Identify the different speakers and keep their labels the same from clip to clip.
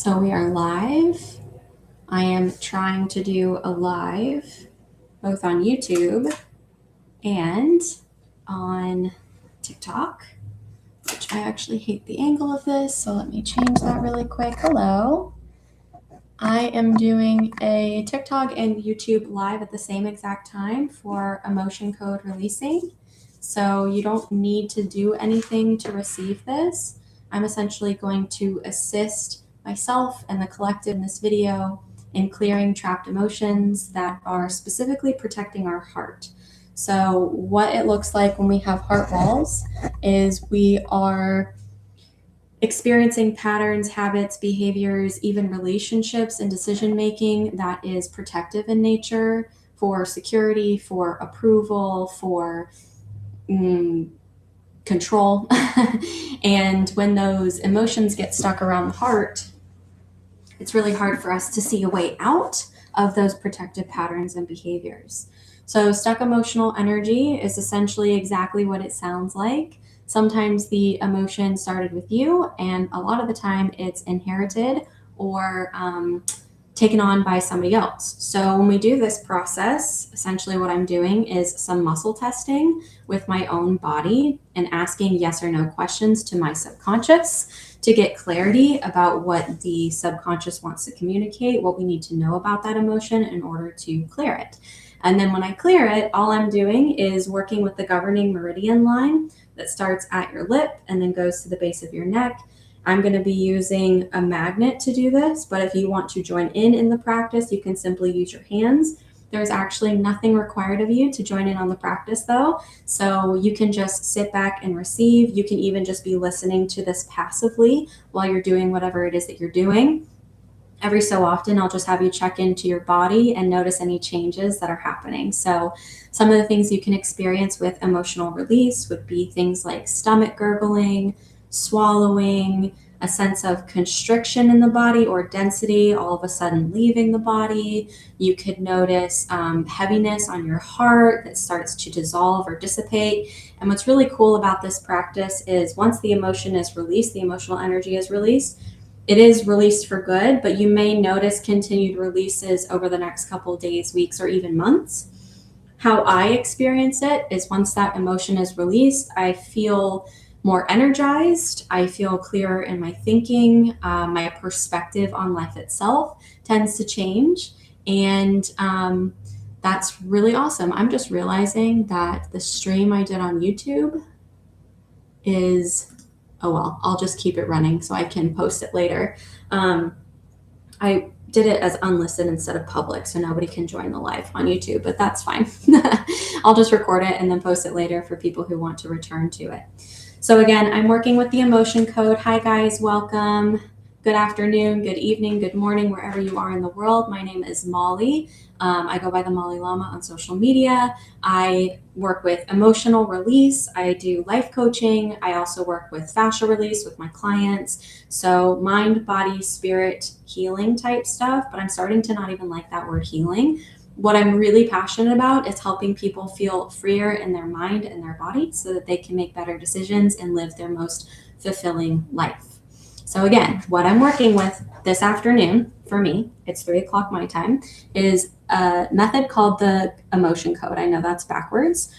Speaker 1: So we are live. I am trying to do a live both on YouTube and on TikTok, which I actually hate the angle of this, so let me change that really quick. Hello. I am doing a TikTok and YouTube live at the same exact time for emotion code releasing. So you don't need to do anything to receive this. I'm essentially going to assist myself and the collective in this video in clearing trapped emotions that are specifically protecting our heart. So what it looks like when we have heart walls is we are experiencing patterns, habits, behaviors, even relationships and decision making that is protective in nature for security, for approval, for control. And when those emotions get stuck around the heart, it's really hard for us to see a way out of those protective patterns and behaviors. So stuck emotional energy is essentially exactly what it sounds like. Sometimes the emotion started with you, and a lot of the time it's inherited or taken on by somebody else. So when we do this process, essentially what I'm doing is some muscle testing with my own body and asking yes or no questions to my subconscious to get clarity about what the subconscious wants to communicate, what we need to know about that emotion in order to clear it. And then when I clear it, all I'm doing is working with the governing meridian line that starts at your lip and then goes to the base of your neck. I'm going to be using a magnet to do this, but if you want to join in the practice, you can simply use your hands. There's actually nothing required of you to join in on the practice though, so you can just sit back and receive. You can even just be listening to this passively while you're doing whatever it is that you're doing. Every so often, I'll just have you check into your body and notice any changes that are happening. So some of the things you can experience with emotional release would be things like stomach gurgling, swallowing, a sense of constriction in the body or density all of a sudden leaving the body. You could notice heaviness on your heart that starts to dissolve or dissipate. And what's really cool about this practice is once the emotion is released, the emotional energy is released, it is released for good, but you may notice continued releases over the next couple of days, weeks, or even months. How I experience it is once that emotion is released, I feel more energized. I feel clearer in my thinking. My perspective on life itself tends to change. And that's really awesome. I'm just realizing that the stream I did on YouTube is, oh well, I'll just keep it running so I can post it later. I did it as unlisted instead of public, so nobody can join the live on YouTube, but that's fine. I'll just record it and then post it later for people who want to return to it. So again, I'm working with the emotion code. Hi guys, welcome. Good afternoon, good evening, good morning, wherever you are in the world. My name is Molly. I go by the Molly Llama on social media. I work with emotional release. I do life coaching. I also work with fascia release with my clients. So mind, body, spirit, healing type stuff, but I'm starting to not even like that word healing. What I'm really passionate about is helping people feel freer in their mind and their body so that they can make better decisions and live their most fulfilling life. So again, what I'm working with this afternoon, for me, it's 3:00 my time, is a method called the emotion code. I know that's backwards.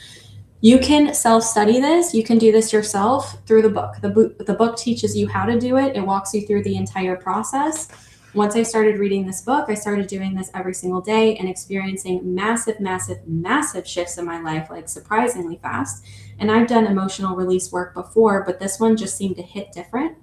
Speaker 1: You can self-study this. You can do this yourself through the book. The book teaches you how to do it. It walks you through the entire process. Once I started reading this book, I started doing this every single day and experiencing massive, massive, massive shifts in my life, like surprisingly fast. And I've done emotional release work before, but this one just seemed to hit different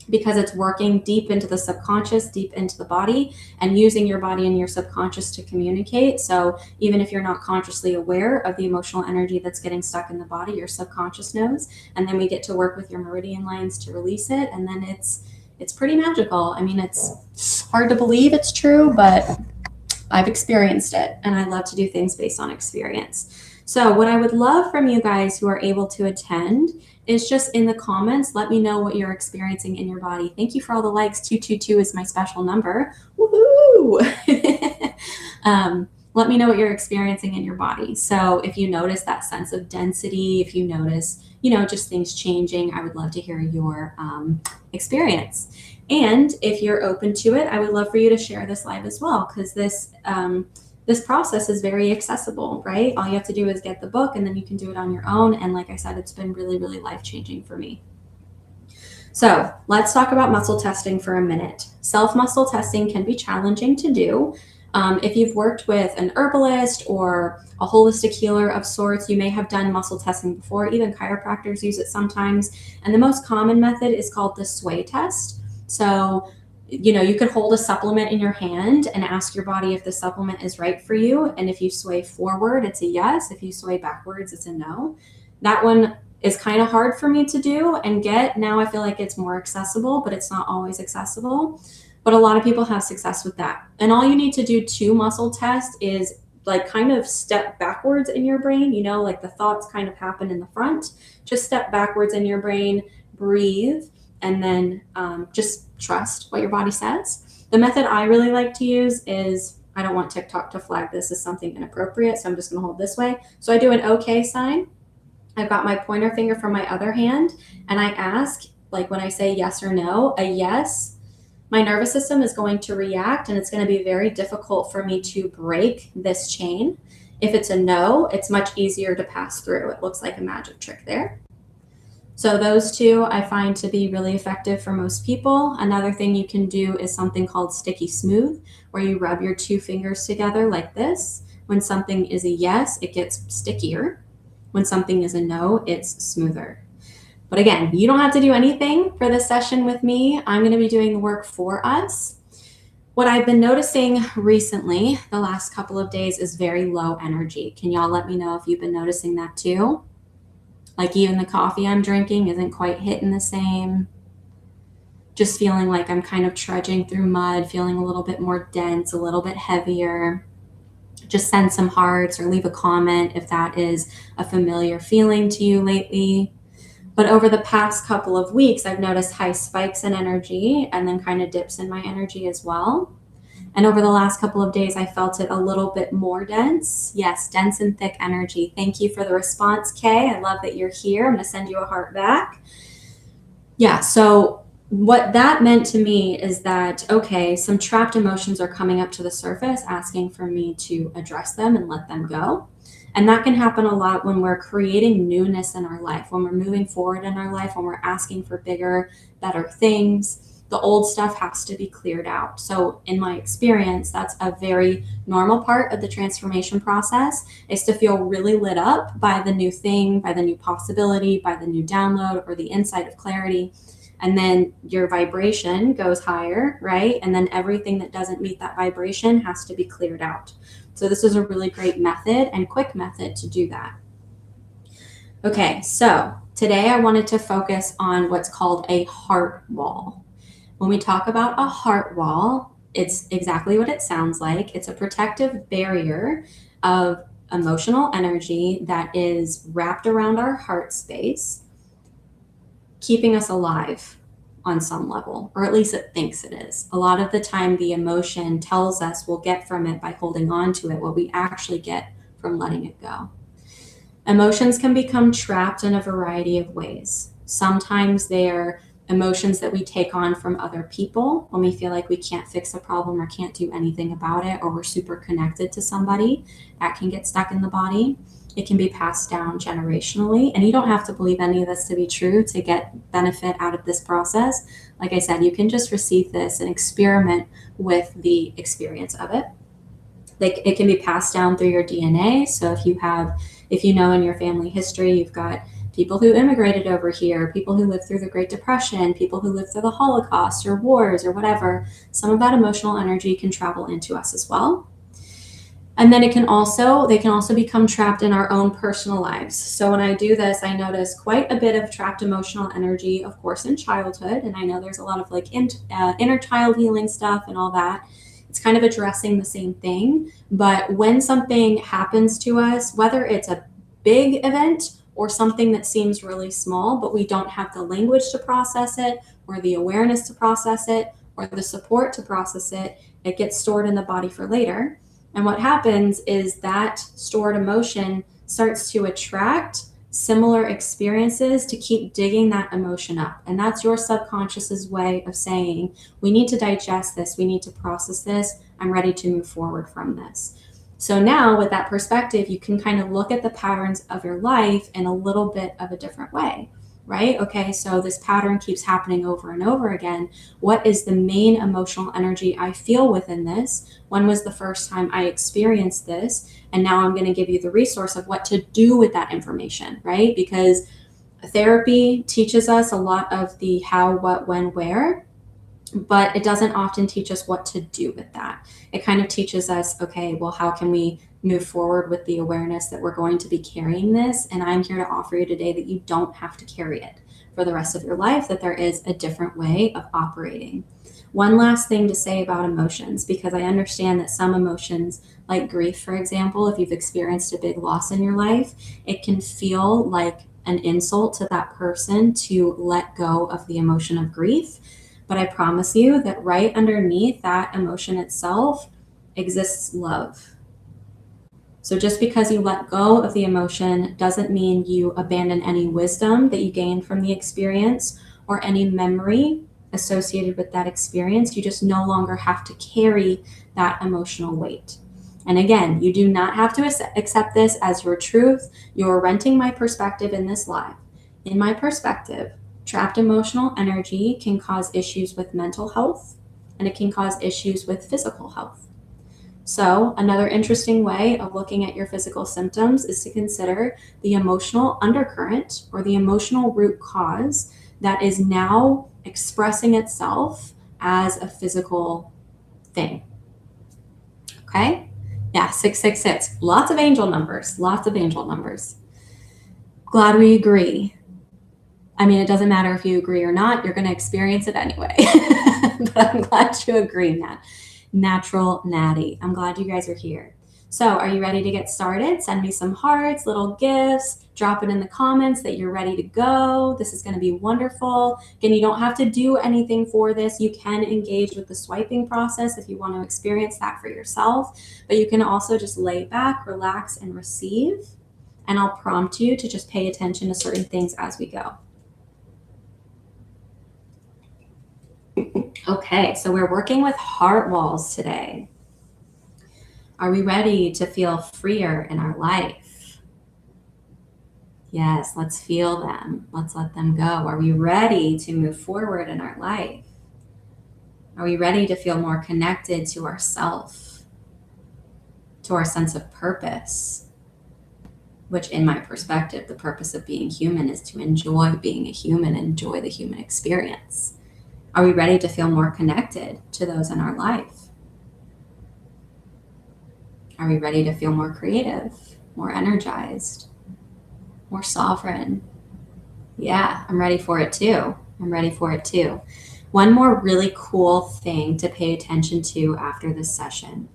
Speaker 1: because it's working deep into the subconscious, deep into the body, and using your body and your subconscious to communicate. So even if you're not consciously aware of the emotional energy that's getting stuck in the body, your subconscious knows. And then we get to work with your meridian lines to release it. And then it's pretty magical. I mean, it's hard to believe it's true, but I've experienced it, and I love to do things based on experience. So what I would love from you guys who are able to attend is just in the comments, let me know what you're experiencing in your body. Thank you for all the likes. 222 is my special number. Woohoo! let me know what you're experiencing in your body. So if you notice that sense of density, if you notice, just things changing, I would love to hear your experience. And if you're open to it, I would love for you to share this live as well, because this process is very accessible, right? All you have to do is get the book, and then you can do it on your own. And like I said, it's been really, really life-changing for me. So let's talk about muscle testing for a minute. Self-muscle testing can be challenging to do. If you've worked with an herbalist or a holistic healer of sorts, you may have done muscle testing before. Even chiropractors use it sometimes. And the most common method is called the sway test. So, you could hold a supplement in your hand and ask your body if the supplement is right for you. And if you sway forward, it's a yes. If you sway backwards, it's a no. That one is kind of hard for me to do and get. Now I feel like it's more accessible, but it's not always accessible. But a lot of people have success with that. And all you need to do to muscle test is like kind of step backwards in your brain, like the thoughts kind of happen in the front. Just step backwards in your brain, breathe, and then just trust what your body says. The method I really like to use is, I don't want TikTok to flag this as something inappropriate, so I'm just going to hold this way. So I do an okay sign. I've got my pointer finger from my other hand, and I ask, like when I say yes or no, a yes, my nervous system is going to react, and it's going to be very difficult for me to break this chain. If it's a no, it's much easier to pass through. It looks like a magic trick there. So those two I find to be really effective for most people. Another thing you can do is something called sticky smooth, where you rub your two fingers together like this. When something is a yes, it gets stickier. When something is a no, it's smoother. But again, you don't have to do anything for this session with me. I'm going to be doing the work for us. What I've been noticing recently, the last couple of days, is very low energy. Can y'all let me know if you've been noticing that too? Like even the coffee I'm drinking isn't quite hitting the same. Just feeling like I'm kind of trudging through mud, feeling a little bit more dense, a little bit heavier. Just send some hearts or leave a comment if that is a familiar feeling to you lately. But over the past couple of weeks, I've noticed high spikes in energy and then kind of dips in my energy as well. And over the last couple of days, I felt it a little bit more dense. Yes, dense and thick energy. Thank you for the response, Kay. I love that you're here. I'm going to send you a heart back. Yeah, so what that meant to me is that, okay, some trapped emotions are coming up to the surface, asking for me to address them and let them go. And that can happen a lot when we're creating newness in our life, when we're moving forward in our life, when we're asking for bigger, better things. The old stuff has to be cleared out. So in my experience, that's a very normal part of the transformation process, is to feel really lit up by the new thing, by the new possibility, by the new download or the insight of clarity. And then your vibration goes higher, right? And then everything that doesn't meet that vibration has to be cleared out. So this is a really great method and quick method to do that. Okay, so today I wanted to focus on what's called a heart wall. When we talk about a heart wall, it's exactly what it sounds like. It's a protective barrier of emotional energy that is wrapped around our heart space, keeping us alive on some level, or at least it thinks it is. A lot of the time, the emotion tells us we'll get from it by holding on to it what we actually get from letting it go. Emotions can become trapped in a variety of ways. Sometimes they're emotions that we take on from other people when we feel like we can't fix a problem or can't do anything about it, or we're super connected to somebody. That can get stuck in the body. It can be passed down generationally, and you don't have to believe any of this to be true to get benefit out of this process. Like I said, you can just receive this and experiment with the experience of it. It can be passed down through your DNA. So if you know in your family history, you've got people who immigrated over here, people who lived through the Great Depression, people who lived through the Holocaust or wars or whatever, some of that emotional energy can travel into us as well. And then they can also become trapped in our own personal lives. So when I do this, I notice quite a bit of trapped emotional energy, of course, in childhood. And I know there's a lot of like inner child healing stuff and all that. It's kind of addressing the same thing. But when something happens to us, whether it's a big event or something that seems really small, but we don't have the language to process it, or the awareness to process it, or the support to process it, it gets stored in the body for later. And what happens is that stored emotion starts to attract similar experiences to keep digging that emotion up. And that's your subconscious's way of saying, we need to digest this, we need to process this, I'm ready to move forward from this. So now with that perspective, you can kind of look at the patterns of your life in a little bit of a different way, right? Okay, so this pattern keeps happening over and over again. What is the main emotional energy I feel within this? When was the first time I experienced this? And now I'm going to give you the resource of what to do with that information, right? Because therapy teaches us a lot of the how, what, when, where, but it doesn't often teach us what to do with that. It kind of teaches us, okay, well, how can we move forward with the awareness that we're going to be carrying this? And I'm here to offer you today that you don't have to carry it for the rest of your life, that there is a different way of operating. One last thing to say about emotions, because I understand that some emotions, like grief, for example, if you've experienced a big loss in your life, it can feel like an insult to that person to let go of the emotion of grief. But I promise you that right underneath that emotion itself exists love. So just because you let go of the emotion doesn't mean you abandon any wisdom that you gained from the experience or any memory associated with that experience. You just no longer have to carry that emotional weight. And again, you do not have to accept this as your truth. You're renting my perspective in this live. In my perspective, trapped emotional energy can cause issues with mental health, and it can cause issues with physical health. So another interesting way of looking at your physical symptoms is to consider the emotional undercurrent or the emotional root cause that is now expressing itself as a physical thing. Okay? Yeah, 666. Lots of angel numbers. Lots of angel numbers. Glad we agree. I mean, it doesn't matter if you agree or not, you're going to experience it anyway. But I'm glad you agree, Nat. Natural Natty. I'm glad you guys are here. So are you ready to get started? Send me some hearts, little gifts, drop it in the comments that you're ready to go. This is going to be wonderful. Again, you don't have to do anything for this. You can engage with the swiping process if you want to experience that for yourself, but you can also just lay back, relax, and receive. And I'll prompt you to just pay attention to certain things as we go. Okay, so we're working with heart walls today. Are we ready to feel freer in our life? Yes, let's feel them. Let's let them go. Are we ready to move forward in our life? Are we ready to feel more connected to ourself, to our sense of purpose? Which, in my perspective, the purpose of being human is to enjoy being a human, enjoy the human experience. Are we ready to feel more connected to those in our life? Are we ready to feel more creative, more energized, more sovereign? Yeah, I'm ready for it too. I'm ready for it too. One more really cool thing to pay attention to after this session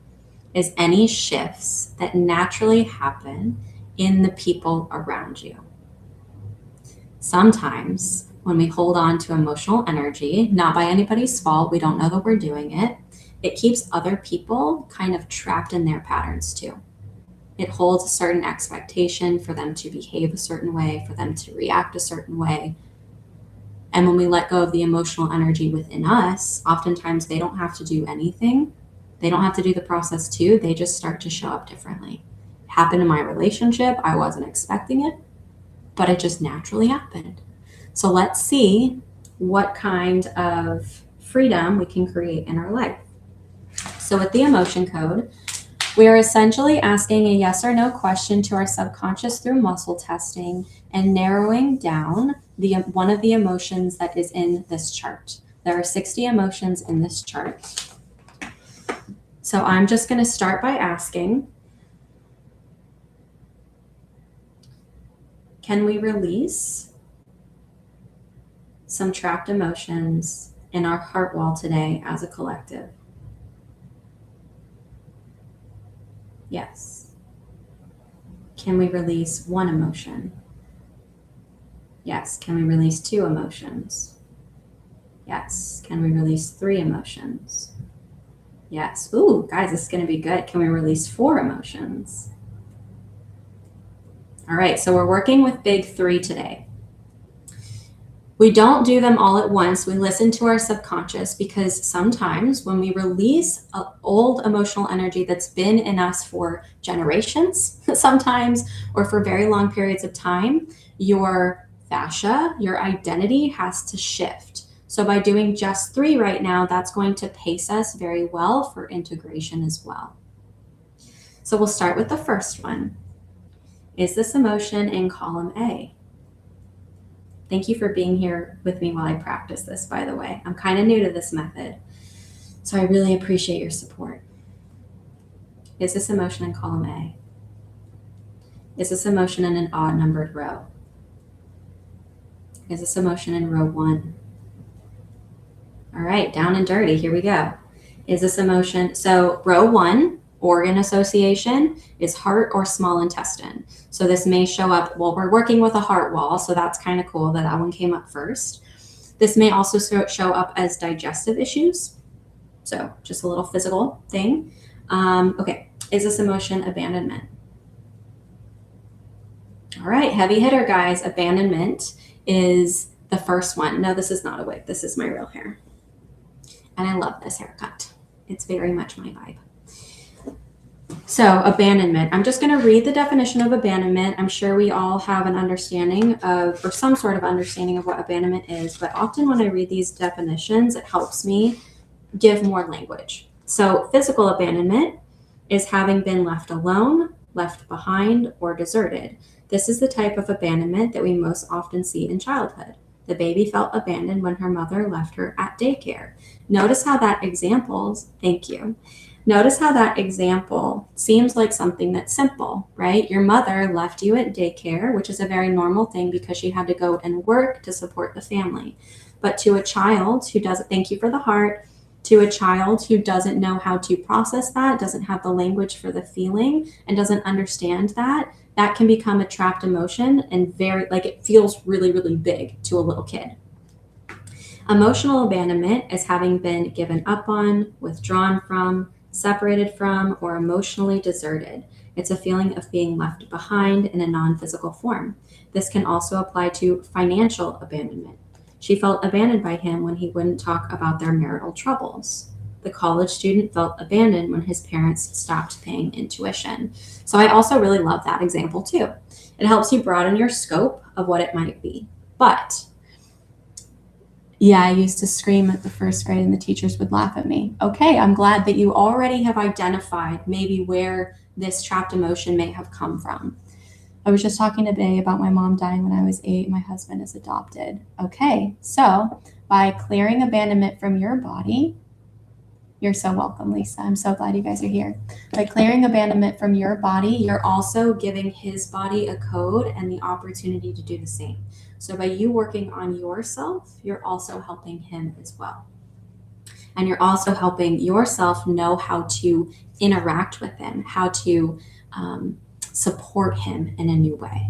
Speaker 1: is any shifts that naturally happen in the people around you. Sometimes when we hold on to emotional energy, not by anybody's fault, we don't know that we're doing it, it keeps other people kind of trapped in their patterns too. It holds a certain expectation for them to behave a certain way, for them to react a certain way. And when we let go of the emotional energy within us, oftentimes they don't have to do anything. They don't have to do the process too. They just start to show up differently. It happened in my relationship. I wasn't expecting it, but it just naturally happened. So let's see what kind of freedom we can create in our life. So with the emotion code, we are essentially asking a yes or no question to our subconscious through muscle testing and narrowing down one of the emotions that is in this chart. There are 60 emotions in this chart. So I'm just going to start by asking, can we release some trapped emotions in our heart wall today as a collective? Yes. Can we release one emotion? Yes. Can we release 2 emotions? Yes. Can we release 3 emotions? Yes. Ooh, guys, this is going to be good. Can we release 4 emotions? All right, so we're working with big 3 today. We don't do them all at once. We listen to our subconscious, because sometimes when we release old emotional energy that's been in us for generations, sometimes, or for very long periods of time, your fascia, your identity has to shift. So by doing just 3 right now, that's going to pace us very well for integration as well. So we'll start with the first one. Is this emotion in column A? Thank you for being here with me while I practice this, by the way. I'm kind of new to this method, so I really appreciate your support. Is this emotion in column A? Is this emotion in an odd numbered row? Is this emotion in row 1? All right, down and dirty, here we go. Is this emotion, so row 1, organ association, is heart or small intestine. So this may show up, well, we're working with a heart wall, so that's kind of cool that one came up first. This may also show up as digestive issues. So just a little physical thing. Okay, is this emotion abandonment? All right, heavy hitter, guys. Abandonment is the first one. No, this is not a wig. This is my real hair. And I love this haircut. It's very much my vibe. So abandonment. I'm just going to read the definition of abandonment. I'm sure we all have an understanding of, or some sort of understanding of what abandonment is, but often when I read these definitions, it helps me give more language. So physical abandonment is having been left alone, left behind, or deserted. This is the type of abandonment that we most often see in childhood. The baby felt abandoned when her mother left her at daycare. Notice how that thank you. Notice how that example seems like something that's simple, right? Your mother left you at daycare, which is a very normal thing because she had to go and work to support the family. But to a child who doesn't, thank you for the heart, to a child who doesn't know how to process that, doesn't have the language for the feeling, and doesn't understand that, that can become a trapped emotion and it feels really, really big to a little kid. Emotional abandonment is having been given up on, withdrawn from, separated from, or emotionally deserted. It's a feeling of being left behind in a non-physical form. This can also apply to financial abandonment. She felt abandoned by him when he wouldn't talk about their marital troubles. The college student felt abandoned when his parents stopped paying in tuition. So I also really love that example too. It helps you broaden your scope of what it might be. But yeah, I used to scream at the first grade and the teachers would laugh at me. Okay, I'm glad that you already have identified maybe where this trapped emotion may have come from. I was just talking to Bay about my mom dying when I was 8. My husband is adopted. Okay, so by clearing abandonment from your body, you're so welcome, Lisa. I'm so glad you guys are here. By clearing abandonment from your body, you're also giving his body a code and the opportunity to do the same. So by you working on yourself, you're also helping him as well. And you're also helping yourself know how to interact with him, how to support him in a new way.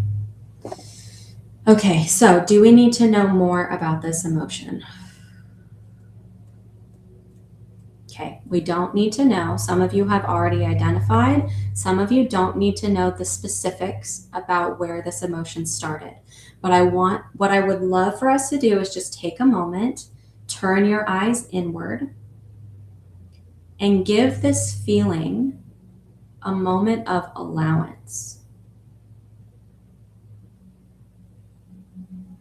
Speaker 1: Okay, so do we need to know more about this emotion? Okay, we don't need to know. Some of you have already identified. Some of you don't need to know the specifics about where this emotion started. But what I would love for us to do is just take a moment, turn your eyes inward, and give this feeling a moment of allowance.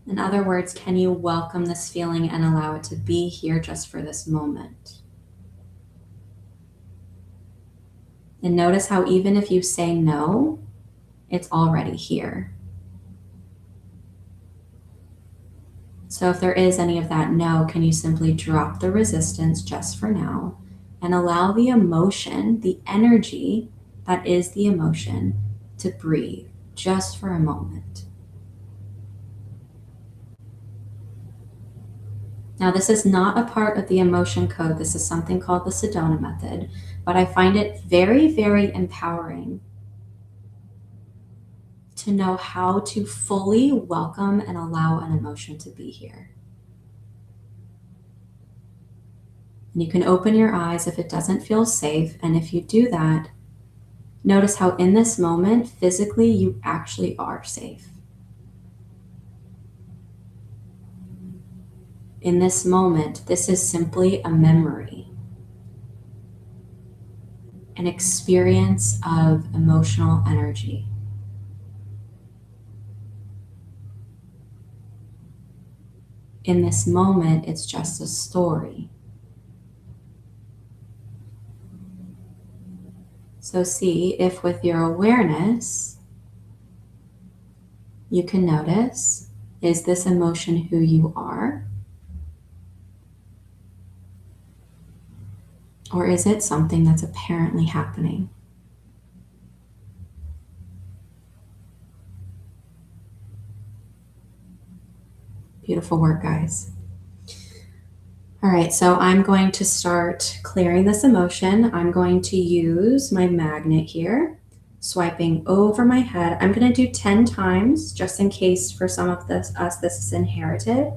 Speaker 1: In other words, can you welcome this feeling and allow it to be here just for this moment? And notice how even if you say no, it's already here. So if there is any of that no, can you simply drop the resistance just for now and allow the emotion, the energy that is the emotion, to breathe just for a moment. Now, this is not a part of the emotion code. This is something called the Sedona method, but I find it very, very empowering to know how to fully welcome and allow an emotion to be here. And you can open your eyes if it doesn't feel safe. And if you do that, notice how in this moment, physically, you actually are safe. In this moment, this is simply a memory, an experience of emotional energy. In this moment, it's just a story. So see if with your awareness, you can notice, is this emotion who you are? Or is it something that's apparently happening? Beautiful work, guys. All right, so I'm going to start clearing this emotion. I'm going to use my magnet here, swiping over my head. I'm going to do 10 times just in case for some of this is inherited.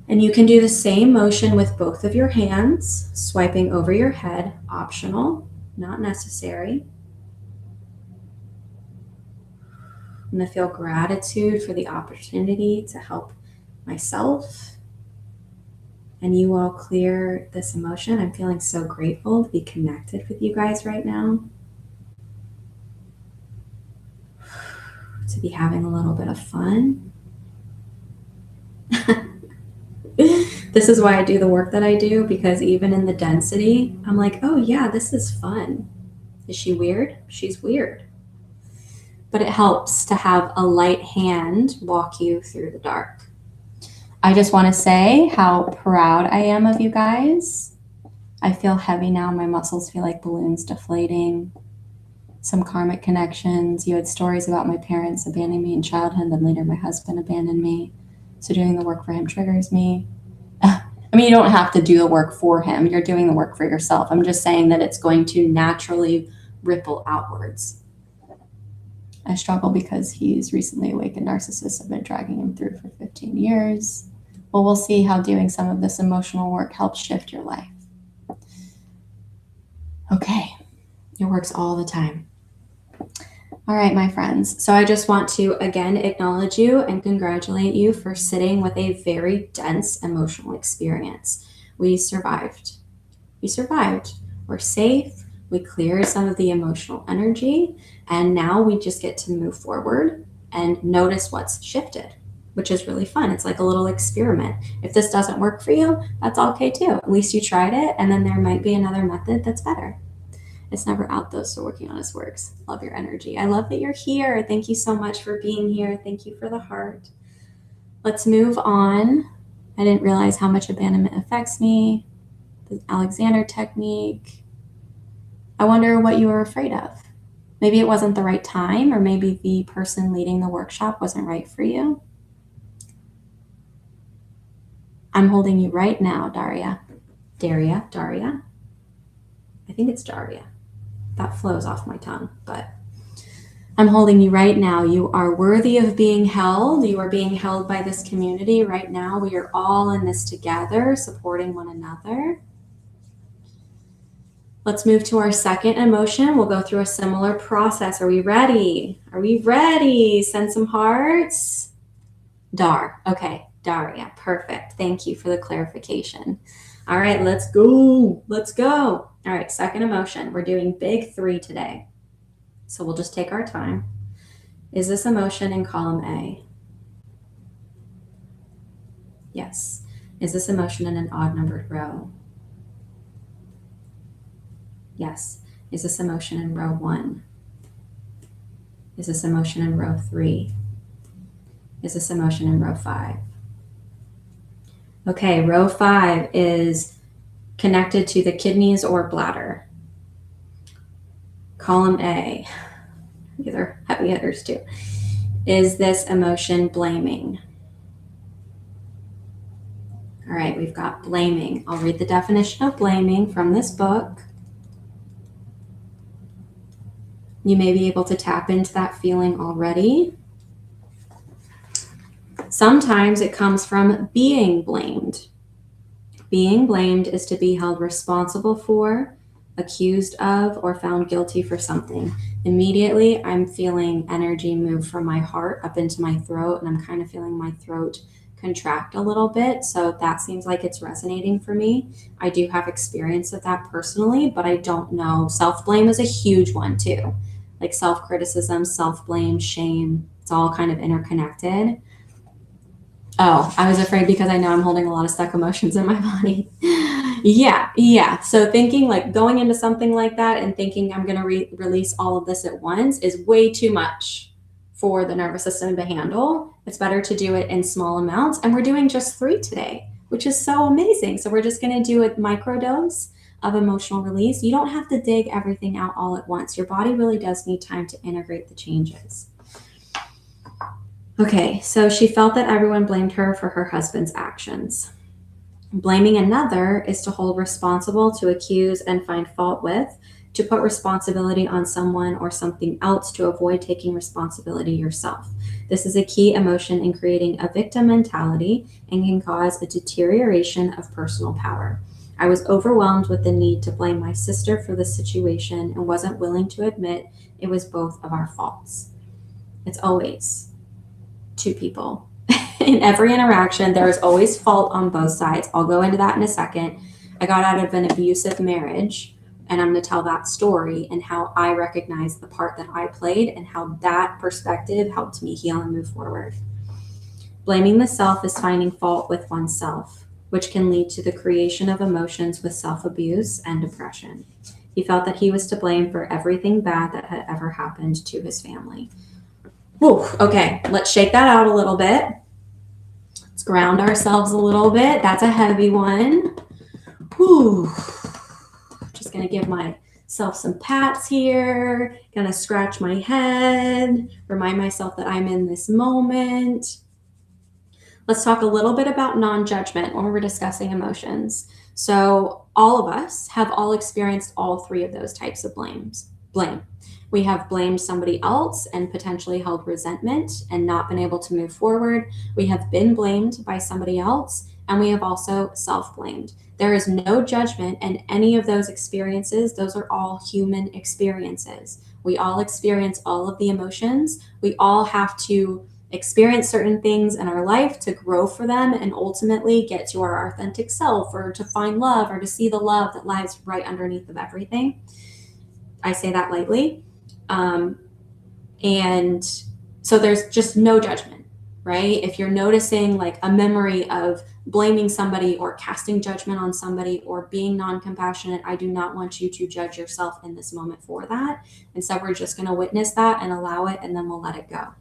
Speaker 1: And you can do the same motion with both of your hands, swiping over your head, optional, not necessary. I'm going to feel gratitude for the opportunity to help myself and you all clear this emotion. I'm feeling so grateful to be connected with you guys right now, to be having a little bit of fun. This is why I do the work that I do, because even in the density, I'm like, oh yeah, this is fun. Is she weird? She's weird. But it helps to have a light hand walk you through the dark. I just want to say how proud I am of you guys. I feel heavy now. My muscles feel like balloons deflating. Some karmic connections. You had stories about my parents abandoning me in childhood, then later my husband abandoned me. So doing the work for him triggers me. I mean, you don't have to do the work for him. You're doing the work for yourself. I'm just saying that it's going to naturally ripple outwards. I struggle because he's recently awakened narcissist. I've been dragging him through for 15 years. Well, we'll see how doing some of this emotional work helps shift your life. Okay, it works all the time. All right, my friends. So I just want to, again, acknowledge you and congratulate you for sitting with a very dense emotional experience. We survived. We survived. We're safe. We cleared some of the emotional energy. And now we just get to move forward and notice what's shifted, which is really fun. It's like a little experiment. If this doesn't work for you, that's okay too. At least you tried it, and then there might be another method that's better. It's never out though, so working on this works. Love your energy. I love that you're here. Thank you so much for being here. Thank you for the heart. Let's move on. I didn't realize how much abandonment affects me. The Alexander technique. I wonder what you were afraid of. Maybe it wasn't the right time, or maybe the person leading the workshop wasn't right for you. I'm holding you right now, Daria. Daria. I think it's Daria. That flows off my tongue, but I'm holding you right now. You are worthy of being held. You are being held by this community right now. We are all in this together, supporting one another. Let's move to our second emotion. We'll go through a similar process. Are we ready? Are we ready? Send some hearts. Okay, Daria, perfect. Thank you for the clarification. All right, let's go. Let's go. All right, second emotion. We're doing big 3 today. So we'll just take our time. Is this emotion in column A? Yes. Is this emotion in an odd numbered row? Yes. Is this emotion in row 1? Is this emotion in row 3? Is this emotion in row 5? Okay, row 5 is connected to the kidneys or bladder. Column A, these are heavy hitters too. Is this emotion blaming? All right, we've got blaming. I'll read the definition of blaming from this book. You may be able to tap into that feeling already. Sometimes it comes from being blamed. Being blamed is to be held responsible for, accused of, or found guilty for something. Immediately, I'm feeling energy move from my heart up into my throat, and I'm kind of feeling my throat contract a little bit. So that seems like it's resonating for me. I do have experience of that personally, but I don't know. Self-blame is a huge one too. Like self-criticism, self-blame, shame, it's all kind of interconnected. Oh, I was afraid because I know I'm holding a lot of stuck emotions in my body. Yeah. So thinking like going into something like that and thinking I'm going to release all of this at once is way too much for the nervous system to handle. It's better to do it in small amounts. And we're doing just 3 today, which is so amazing. So we're just going to do a microdose of emotional release. You don't have to dig everything out all at once. Your body really does need time to integrate the changes. Okay, so she felt that everyone blamed her for her husband's actions. Blaming another is to hold responsible, to accuse and find fault with, to put responsibility on someone or something else to avoid taking responsibility yourself. This is a key emotion in creating a victim mentality and can cause a deterioration of personal power. I was overwhelmed with the need to blame my sister for the situation and wasn't willing to admit it was both of our faults. It's always 2 people. In every interaction, there is always fault on both sides. I'll go into that in a second. I got out of an abusive marriage, and I'm going to tell that story and how I recognize the part that I played and how that perspective helped me heal and move forward. Blaming the self is finding fault with oneself, which can lead to the creation of emotions with self-abuse and depression. He felt that he was to blame for everything bad that had ever happened to his family. Whew, okay, let's shake that out a little bit. Let's ground ourselves a little bit. That's a heavy one. Whew. Just gonna give myself some pats here. Gonna scratch my head. Remind myself that I'm in this moment. Let's talk a little bit about non-judgment when we're discussing emotions. So all of us have all experienced all 3 of those types of blame. We have blamed somebody else and potentially held resentment and not been able to move forward. We have been blamed by somebody else, and we have also self-blamed. There is no judgment in any of those experiences. Those are all human experiences. We all experience all of the emotions. We all have to experience certain things in our life to grow for them and ultimately get to our authentic self or to find love or to see the love that lies right underneath of everything. I say that lightly. And so there's just no judgment, right? If you're noticing like a memory of blaming somebody or casting judgment on somebody or being non-compassionate, I do not want you to judge yourself in this moment for that. And so we're just going to witness that and allow it, and then we'll let it go.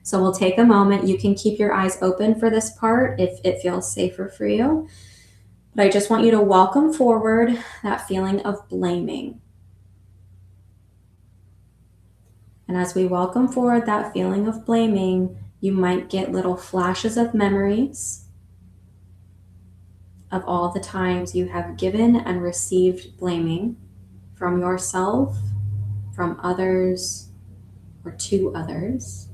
Speaker 1: So we'll take a moment. You can keep your eyes open for this part if it feels safer for you. But I just want you to welcome forward that feeling of blaming. And as we welcome forward that feeling of blaming, you might get little flashes of memories of all the times you have given and received blaming from yourself, from others, or to others.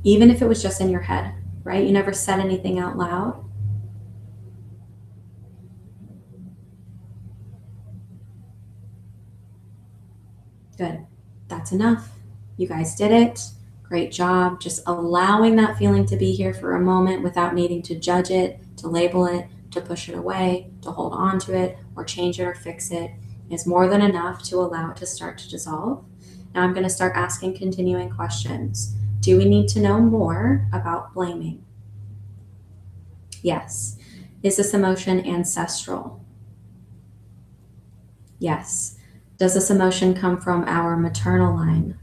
Speaker 1: Even if it was just in your head, right? You never said anything out loud. Good. That's enough. You guys did it. Great job. Just allowing that feeling to be here for a moment without needing to judge it, to label it, to push it away, to hold on to it, or change it or fix it is more than enough to allow it to start to dissolve. Now I'm going to start asking continuing questions. Do we need to know more about blaming? Yes. Is this emotion ancestral? Yes. Does this emotion come from our maternal line?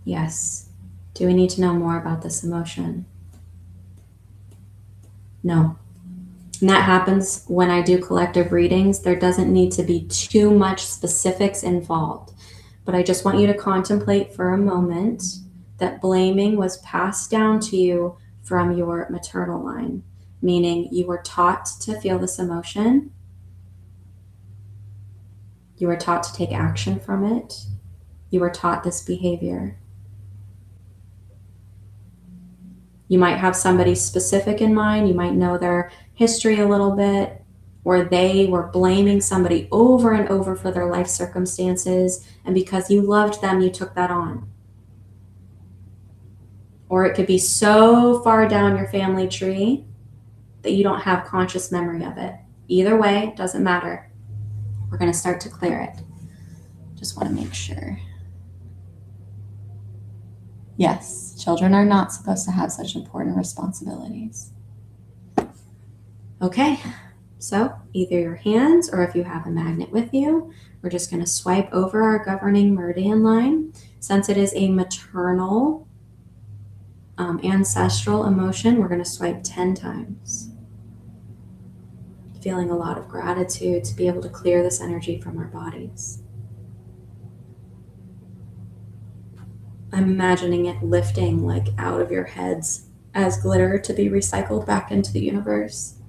Speaker 1: Yes. Do we need to know more about this emotion? No. And that happens when I do collective readings. There doesn't need to be too much specifics involved. But I just want you to contemplate for a moment that blaming was passed down to you from your maternal line, meaning you were taught to feel this emotion. You were taught to take action from it. you were taught this behavior. You might have somebody specific in mind. You might know their history a little bit, or they were blaming somebody over and over for their life circumstances, and because you loved them, you took that on. Or it could be so far down your family tree that you don't have conscious memory of it. Either way, it doesn't matter. We're going to start to clear it. Just want to make sure. Yes, children are not supposed to have such important responsibilities. Okay, so either your hands, or if you have a magnet with you, we're just going to swipe over our governing meridian line. Since it is a maternal, ancestral emotion, we're going to swipe 10 times. Feeling a lot of gratitude to be able to clear this energy from our bodies. I'm imagining it lifting like out of your heads as glitter to be recycled back into the universe.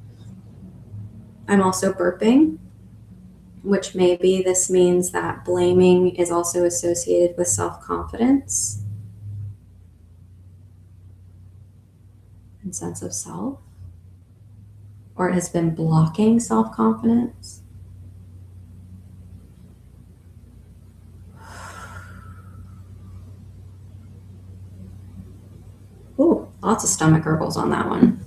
Speaker 1: I'm also burping, which maybe this means that blaming is also associated with self-confidence and sense of self, or it has been blocking self-confidence. Ooh, lots of stomach gurgles on that one.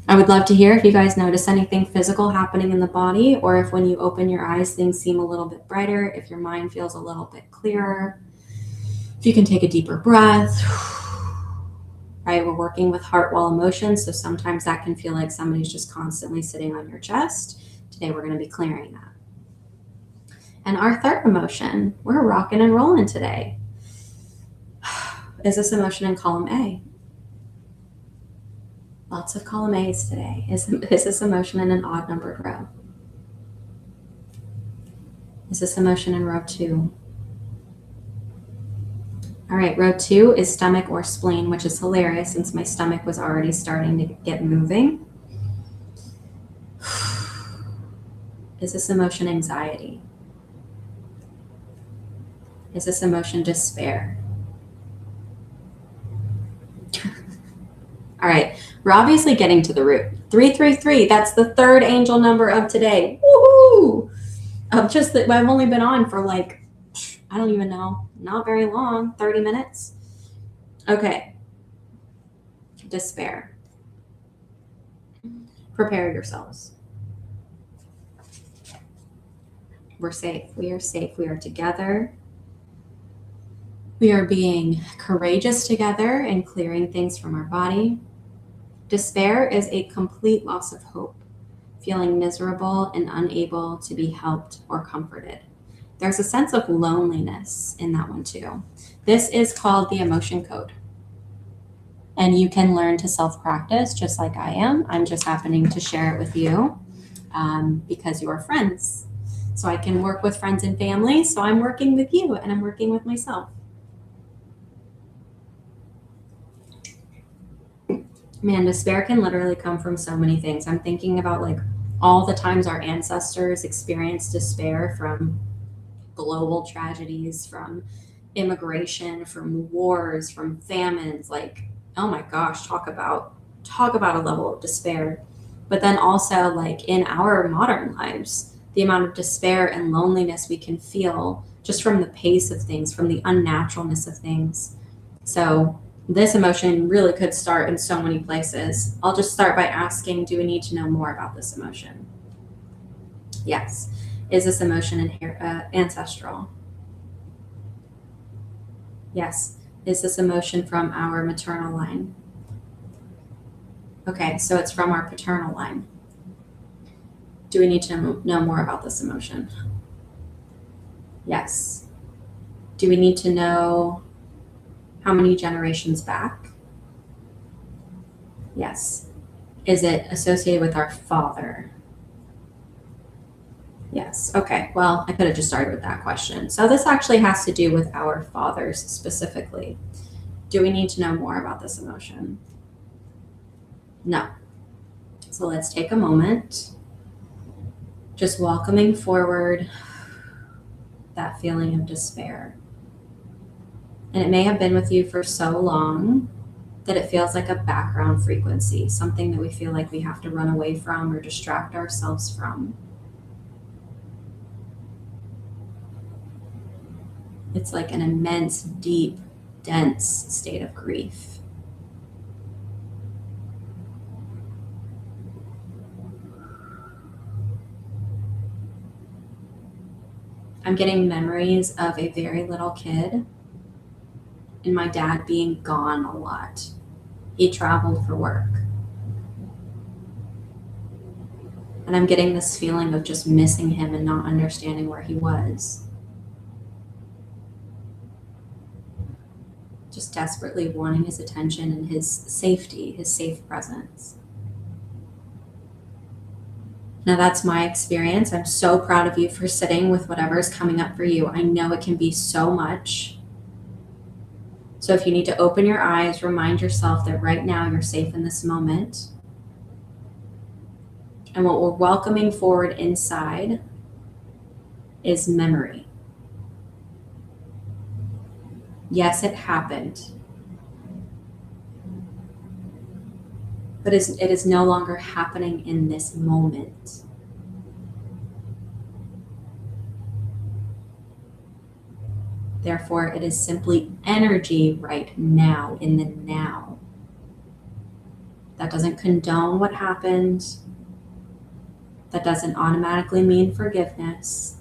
Speaker 1: I would love to hear if you guys notice anything physical happening in the body, or if when you open your eyes, things seem a little bit brighter, if your mind feels a little bit clearer. If you can take a deeper breath. Right, we're working with heart wall emotions, so sometimes that can feel like somebody's just constantly sitting on your chest. Today we're going to be clearing that. And our third emotion, we're rocking and rolling today. Is this emotion in column A? Lots of column A's today. Is this emotion in an odd numbered row? Is this emotion in row 2? All right, row 2 is stomach or spleen, which is hilarious since my stomach was already starting to get moving. Is this emotion anxiety? Is this emotion despair? All right, we're obviously getting to the root. 333, that's the third angel number of today. Woohoo! Just that I've only been on for like, I don't even know, not very long, 30 minutes. Okay, despair. Prepare yourselves. We're safe. We are safe. We are together. We are being courageous together and clearing things from our body. Despair is a complete loss of hope, feeling miserable and unable to be helped or comforted. There's a sense of loneliness in that one too. This is called the emotion code. And you can learn to self-practice just like I am. I'm just happening to share it with you because you are friends. So I can work with friends and family. So I'm working with you and I'm working with myself. Man, despair can literally come from so many things. I'm thinking about like all the times our ancestors experienced despair from global tragedies, from immigration, from wars, from famines. Like, oh my gosh, talk about a level of despair. But then also like in our modern lives, the amount of despair and loneliness we can feel just from the pace of things, from the unnaturalness of things. So this emotion really could start in so many places. I'll just start by asking, do we need to know more about this emotion? Yes. Is this emotion ancestral? Yes. Is this emotion from our maternal line? Okay, so it's from our paternal line. Do we need to know more about this emotion? Yes. Do we need to know how many generations back? Yes. Is it associated with our father? Yes. Okay. Well, I could have just started with that question. So this actually has to do with our fathers specifically. Do we need to know more about this emotion? No. So let's take a moment, just welcoming forward that feeling of despair. And it may have been with you for so long that it feels like a background frequency, something that we feel like we have to run away from or distract ourselves from. It's like an immense, deep, dense state of grief. I'm getting memories of a very little kid and my dad being gone a lot. He traveled for work. And I'm getting this feeling of just missing him and not understanding where he was. Just desperately wanting his attention and his safety, his safe presence. Now that's my experience. I'm so proud of you for sitting with whatever is coming up for you. I know it can be so much. So if you need to open your eyes, remind yourself that right now you're safe in this moment. And what we're welcoming forward inside is memory. Yes, it happened. But it is no longer happening in this moment. Therefore, it is simply energy right now, in the now. That doesn't condone what happened. That doesn't automatically mean forgiveness.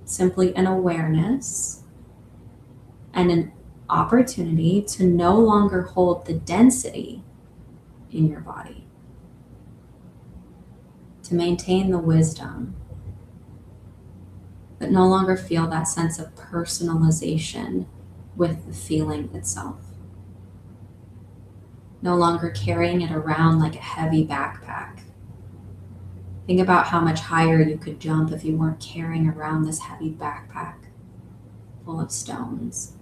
Speaker 1: It's simply an awareness and an opportunity to no longer hold the density in your body, to maintain the wisdom, but no longer feel that sense of personalization with the feeling itself. No longer carrying it around like a heavy backpack. Think about how much higher you could jump if you weren't carrying around this heavy backpack full of stones.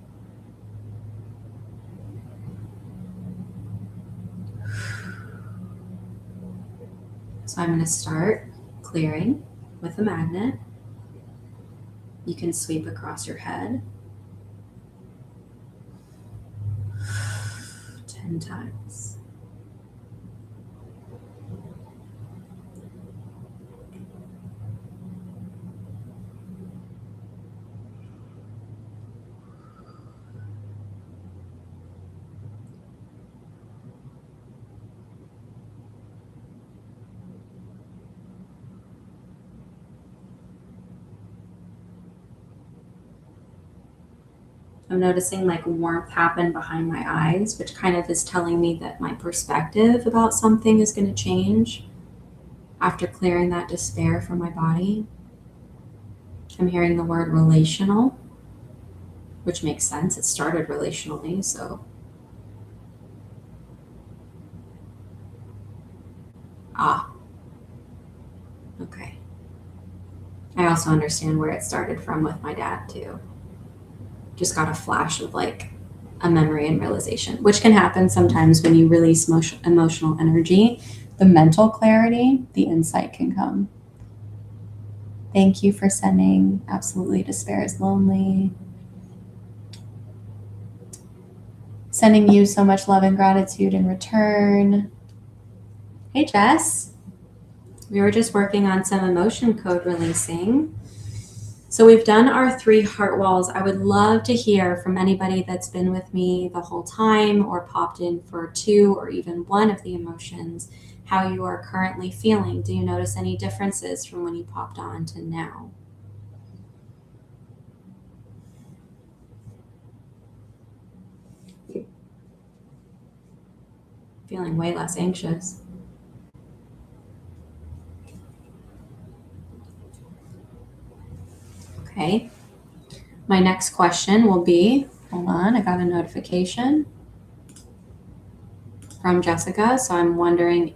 Speaker 1: So I'm going to start clearing with a magnet. You can sweep across your head 10 times. I'm noticing like warmth happen behind my eyes, which kind of is telling me that my perspective about something is going to change after clearing that despair from my body. I'm hearing the word relational, which makes sense. It started relationally, so. Okay. I also understand where it started from with my dad too. Just got a flash of like a memory and realization, which can happen sometimes when you release emotional energy. The mental clarity, the insight can come. Thank you for sending Absolutely Despair is Lonely. Sending you so much love and gratitude in return. Hey, Jess. We were just working on some emotion code releasing. So we've done our 3 heart walls. I would love to hear from anybody that's been with me the whole time or popped in for 2 or even 1 of the emotions, how you are currently feeling. Do you notice any differences from when you popped on to now? Feeling way less anxious. Okay. My next question will be, hold on, I got a notification from Jessica, so I'm wondering